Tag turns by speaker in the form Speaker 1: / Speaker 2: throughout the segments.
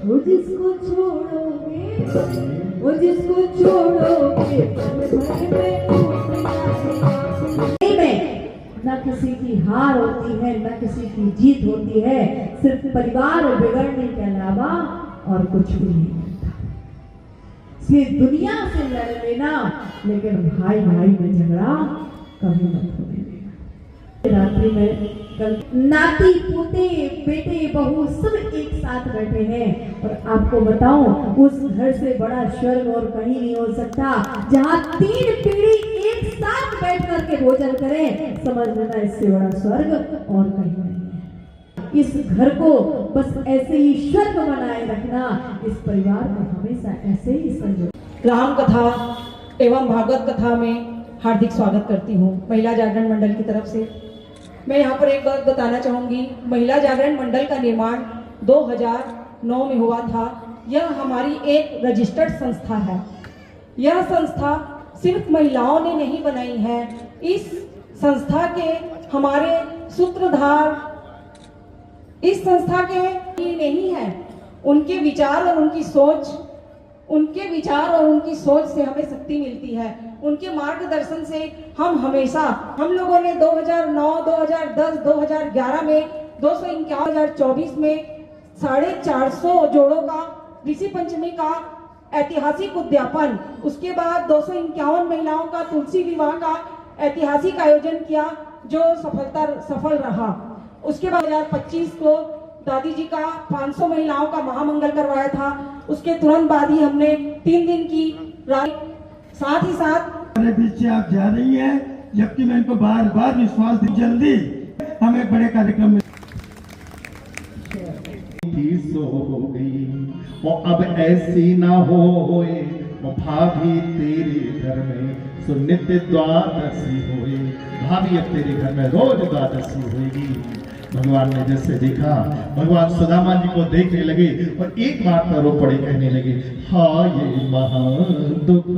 Speaker 1: वो जिसको छोड़ोगे, वो जिसको छोड़ोगे, न किसी की हार होती है, न किसी की जीत होती है, सिर्फ परिवार बिगड़ने के अलावा और कुछ भी नहीं होता। इसलिए दुनिया से लड़ लेना, लेकिन भाई भाई में झगड़ा कभी मत होने देना। रात्रि में नाती पोते बेटे बहू सब एक साथ बैठे हैं, और आपको बताऊं उस घर से बड़ा स्वर्ग और कहीं नहीं हो सकता, जहां 3 पीढ़ी एक साथ बैठ करके भोजन करें। समझ लेना इससे बड़ा स्वर्ग और कहीं नहीं है। इस घर को बस ऐसे ही स्वर्ग बनाए रखना, इस परिवार को हमेशा ऐसे ही संजो।
Speaker 2: राम कथा एवं भागवत कथा में हार्दिक स्वागत करती हूँ महिला जागरण मंडल की तरफ से। मैं यहाँ पर एक बात बताना चाहूँगी, महिला जागरण मंडल का निर्माण 2009 में हुआ था। यह हमारी एक रजिस्टर्ड संस्था है। यह संस्था सिर्फ महिलाओं ने नहीं बनाई है। इस संस्था के हमारे सूत्रधार इस संस्था के नहीं है। उनके विचार और उनकी सोच से हमें शक्ति मिलती है। उनके मार्गदर्शन से हम लोगों ने 2009, 2010, 2011 में 2024 में 450 जोड़ों का ऋषि पंचमी का ऐतिहासिक उद्यापन, उसके बाद 251 महिलाओं का तुलसी विवाह का ऐतिहासिक आयोजन किया, जो सफल रहा। उसके बाद 2025 को दादी जी का 500 महिलाओं का महामंगल करवाया था। उसके तुरंत बाद ही हमने 3 दिन की साथ ही साथ
Speaker 3: मेरे बीच से आप जा रही हैं, जबकि मैं इनको बार बार विश्वास दी, जल्दी हम एक बड़े कार्यक्रम में
Speaker 4: हो गई। और अब ऐसी ना होए, भाभी तेरे घर में सुनित्य द्वादशी होए। भाभी अब तेरे घर में रोज द्वादशी होएगी। भगवान ने जैसे देखा, भगवान सुदामा जी को देखने लगे और एक बात पर रो पड़े, कहने लगे, हाँ ये महादुख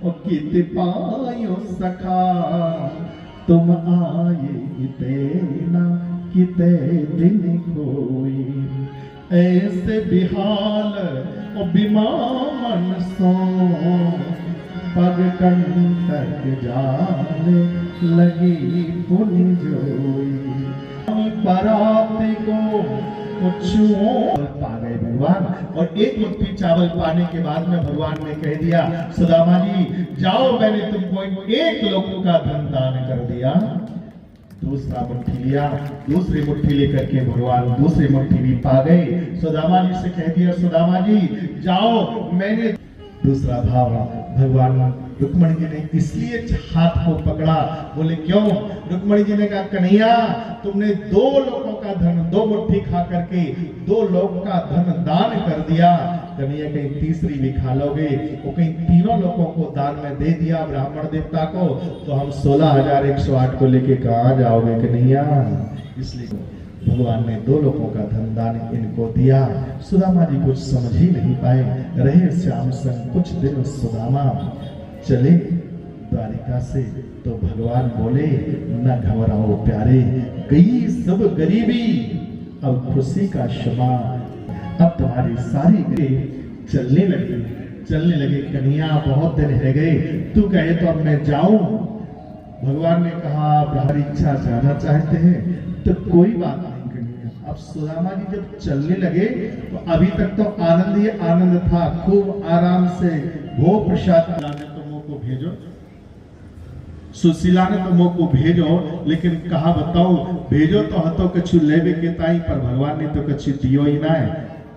Speaker 4: और कित पायो सखा, तुम आए कितना किते दिन कोई। ऐसे बिहाल और बीमार सो, पग कंटक जाने लगी पुनि जोई। बारात को पा गए भगवान, और एक मुट्ठी चावल पाने के बाद में भगवान ने कह दिया, सुदामा जी जाओ, मैंने तुमको 1 लोक का धन दान कर दिया। दूसरा मुट्ठी लिया, दूसरी मुट्ठी लेकर के भगवान दूसरी मुट्ठी भी पा गए। सुदामा जी से कह दिया, सुदामा जी जाओ, मैंने दूसरा भाव भगवान रुक्मणी जी ने इसलिए हाथ को पकड़ा, बोले क्यों? रुक्मणी जी ने कहा, कन्हैया तुमने 2 लोगों का धन 2 मुट्ठी खा करके 2 लोग का धन दान कर दिया। कन्हैया कहीं तीसरी भी खा लोगे, वो कहीं 3 लोगों को दान में दे दिया ब्राह्मण देवता को, तो हम 16,108 को लेके कहाँ जाओगे कन्हैया? इसलिए भगवान ने 2 लोगों का धन दान इनको दिया। सुदामा जी कुछ समझ ही नहीं पाए, रहे श्याम संग कुछ दिन सुदामा। चले द्वारिका से तो भगवान बोले, न घबराओ प्यारे, गई सब गरीबी, अब खुशी का क्षमा। अब तुम्हारी सारी गरीबी चलने लगे। कन्हैया बहुत दिन रह गए, तू कहे तो अब मैं जाऊं। भगवान ने कहा, तुम्हारी इच्छा जाना चाहते हैं तो कोई बात नहीं कन्हैया। अब सुदामा जी जब चलने लगे तो अभी तक तो आनंद ही आनंद था, खूब आराम से भोग प्रसाद को भेजो, सुशीला ने तो मुख को भेजो, लेकिन कहा बताओ, भेजो तो हतो कछु लेवे के ताई, पर भगवान ने तो कछु दियो ही ना है।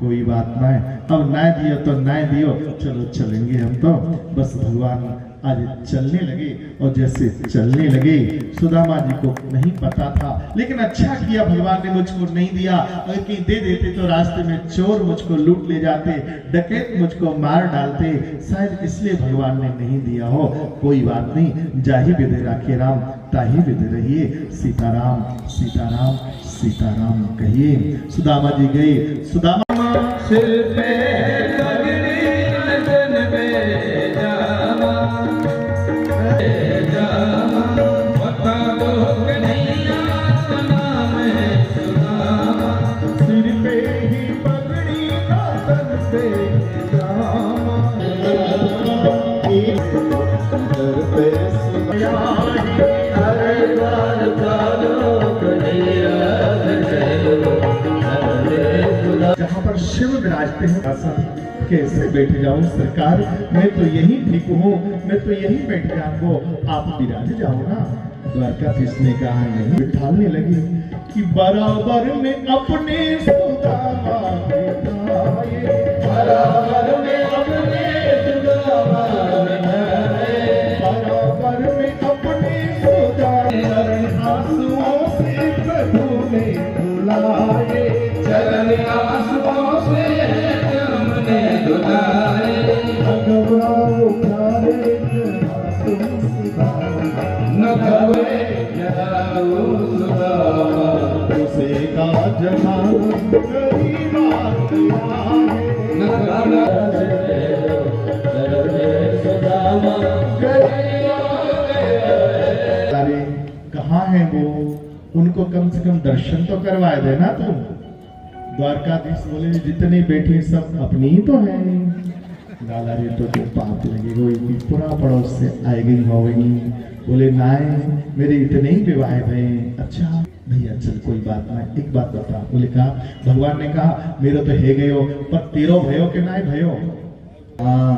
Speaker 4: कोई बात ना है, अब ना दियो तो ना दियो, चलो चलेंगे हम तो। बस भगवान आज चलने लगे, और जैसे चलने लगे सुदामा जी को नहीं पता था, लेकिन अच्छा किया भगवान ने मुझको नहीं दिया। अगर कहीं दे देते तो रास्ते में चोर मुझको लूट ले जाते, डकैत मुझको मार डालते, शायद इसलिए भगवान ने नहीं दिया हो। कोई बात नहीं, जाहि विधि राखे राम ताहि विधि रहिए, सीताराम सीताराम सीताराम कहिए। सुदामा जी गए, सुदामा सिर पे सिर पे ही पगड़ी कक्ष में विराजते हैं आसन कैसे बैठ जाऊं सरकार, मैं तो यही ठीक हूँ, मैं तो यही बैठ जाऊंगो, आप विराज जाओ ना। द्वारकाधीश ने कहा नहीं, बिठाने लगी कि बराबर में अपने सुदामा बिठाए, बराबर में अपने सुदामा बिठाए, बराबर में अपने सुदामा आंसुओं से प्रभु ने धुलाए, चरण आंसुओं से हमने धुलाए, घबराओ प्यारे तुम सुदामा, न घबरे जाओ सुदामा, उसे का जहान गरीबा है, न घबरे सुदामा गरीबा। अरे कहाँ है वो, उनको कम से कम दर्शन तो करवाए देना तुम। द्वारकाधीश बोले जितने बैठे सब अपनी ही तो है। लाला रे तो पाप लगेगा, पूरा पड़ोस से आई गई होगी। बोले नाय मेरे इतने ही विवाह भय। अच्छा भैया चल कोई बात ना, एक बात बता। बोले कहा भगवान ने कहा मेरे तो है गयो, पर तेरो भयो के नाय भयो। हाँ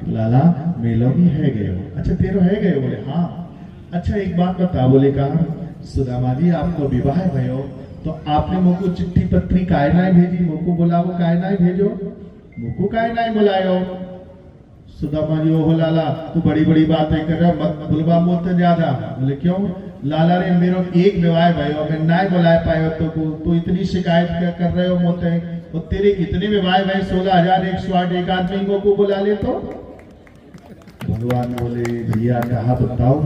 Speaker 4: लाला मेलो भी है गयो। अच्छा तेरो है गयो? बोले हाँ। अच्छा एक बात बता। बोले कहा सुदामा जी आपको विवाह भयो तो आपने मुझको चिट्ठी पत्री काय नाय भेजी, मुझको बुलाओ काय नाय भेजो, मुझको काय नाय बुलायो। सुदामा जी ओहो लाला तू बड़ी बड़ी बातें कर रहा, मत बुलवा मुझसे ज्यादा। बोले क्यों? लाला रे मेरो एक विवाह भयो, मैं नाय बुलाए पायो तो इतनी शिकायत कर रहे हो मुझसे, और तेरे इतने विवाह भय 16,108 एक आदमी को बुला ले तो। भगवान बोले भैया कहा बताओ